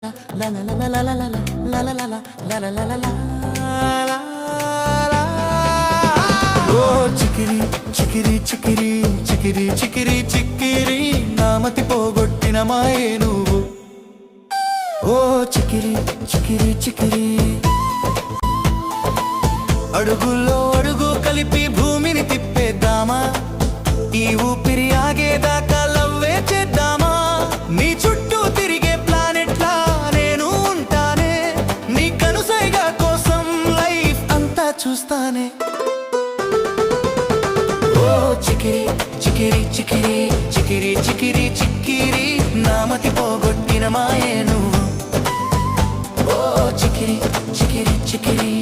La la la la la la la la la la la la la la la. ఓ చికిరి చికిరి చికిరి చికిరి చికిరి చికిరి నామతి పోగొట్టిన మాయే నువ్వు. ఓ చికిరి చికిరి చికిరి అడుగుల్లో అడుగు కలిపి భూమిని తిప్పేద్దామా, ఈ ఊపిరి ఆగేదాకా లవ్వే చేద్దామా. నీ చుట్టూ తిరిగే ప్లానెట్లా నేను ఉంటానే, నీ కనుసైగా కోసం లైఫ్ అంతా చూస్తానే. ఓ చికిరి చికిరి చికిరి చికిరి చికిరి చికిరి నామతి పోగొట్టిన మాయే నువ్వు. ఓ చికిరి చికిరి చికిరి